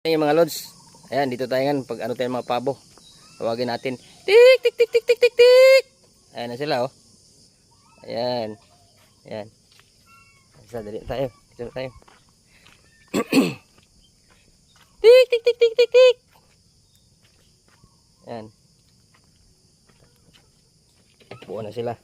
Yung mga lods. Ayan, dito tayo ngayon pag ano tayo mga pabo. Tawagin natin. Tik tik tik tik tik tik tik. Ayan na sila oh. Ayan. Ayan. Isa dali tayo. Dito tayo. Tik tik tik tik tik tik. Ayan. Buo na sila.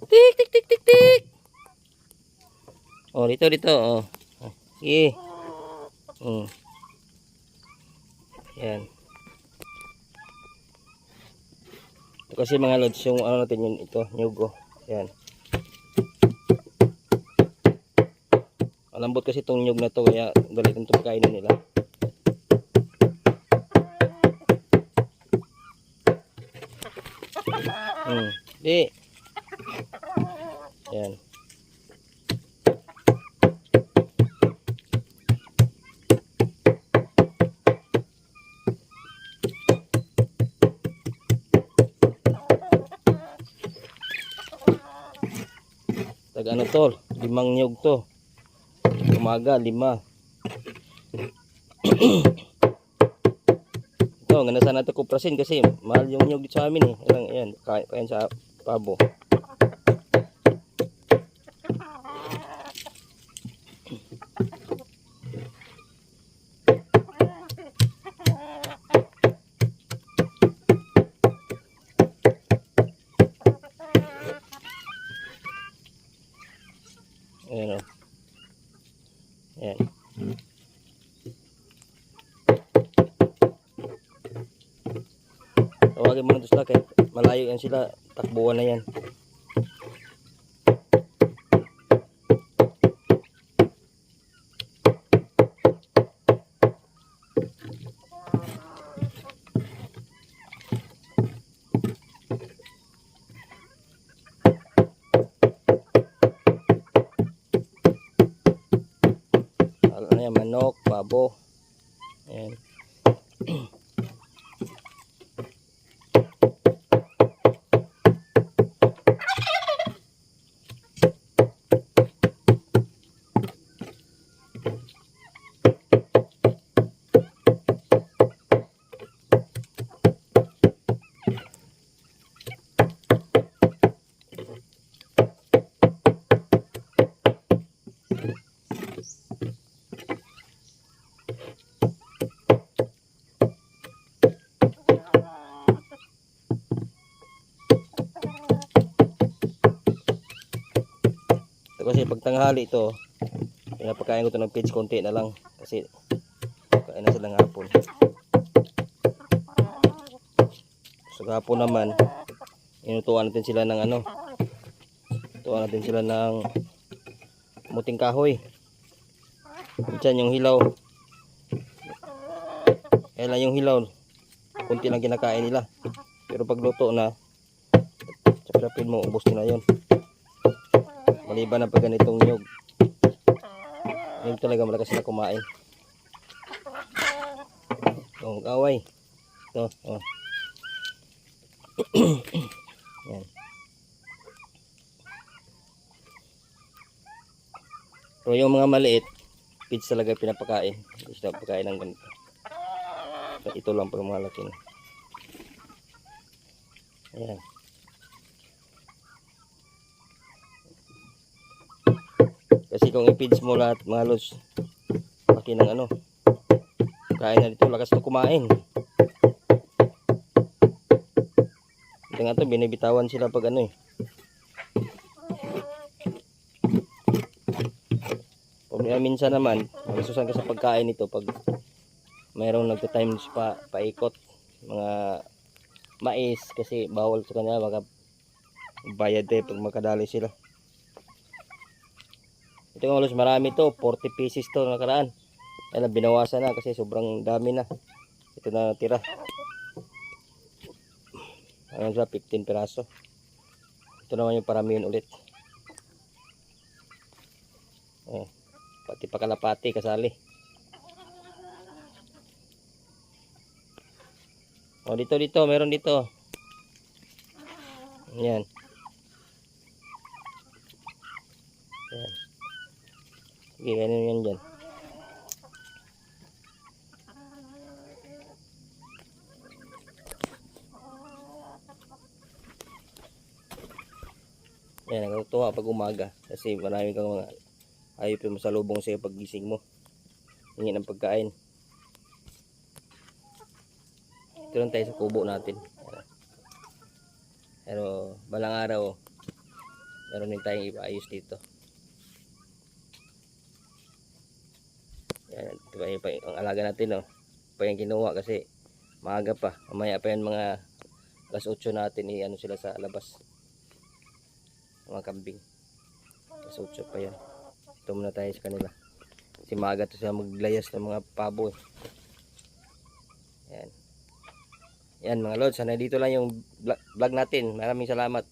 Tik tik tik tik tik. Oh, dito oh. Sige. Yan. Ito kasi mga lods yung ano natin yun ito, nyugo. Yan. Malambot kasi itong nyug na to kaya galit itong pagkainin nila. Di. Yan. Tag ano to, 5 nyug to. Umaga 5. Ito, ganda sana ito kuprasin kasi mahal yung nyug dito sa amin eh. Ayan, kain sa pabo. Ayan o. Ayan. Tawagin mo na ito sila kahit malayo yan sila. Takbuhan na yan. Ano yan, manok, pabo. Ayan. Kasi pag tanghali ito, pinapakain ko ito ng feeds konti na lang kasi kain na silang hapon. So hapon naman, inutuan natin sila ng ano, tuwan natin sila ng muting kahoy. Diyan yung hilaw. Kaya lang yung hilaw, konti lang kinakain nila. Pero pag luto na, sapin mo, ubos nila yun. Maliban na pag ganitong nyug. Nyug talaga malakas sila kumain. Ito, kaway. Ito, oh. Yan. Pero yung mga maliit, feeds talaga pinapakain. Hindi sila pagkain ng ganito. Ito lang pag mga laki na. Ayan. Kasi kung i-feeds mo lahat mga lods, laki ng ano, kain na dito, lakas na kumain. Ito nga to, binibitawan sila pag ano eh. Minsan naman, magsusan ka sa pagkain nito pag mayroong nagta-time pa paikot mga mais kasi bawal sa kanya, baka bayad eh pag makadali sila. Ito nga halos marami to, 40 pieces to nakaraan. Kaya binawasan na kasi sobrang dami na. Ito na natira. Ano sa 15 piraso. Ito naman yung paramihin ulit. Pati pakalapati kasali. O, dito, meron dito. Yan. Yan. Sige, ganun yan dyan. Yan, nakatuwa pag umaga. Kasi marami kang mga hayop yung masalubong sa'yo pag gising mo. Hingi ng pagkain. Ito lang tayo sa kubo natin. Pero balang araw, meron din tayong ipaayos dito. Yan, diba, ang alaga natin, oh. Pa yung kinuha kasi maaga pa. Mamaya pa yan mga alas 8 natin, ano sila sa labas. Mga kambing. Alas 8 pa yan. Ito muna tayo sa kanila. Kasi maaga to sila maglayas ng mga pabo, eh. Yan. Yan mga lods, sana dito lang yung vlog natin. Maraming salamat.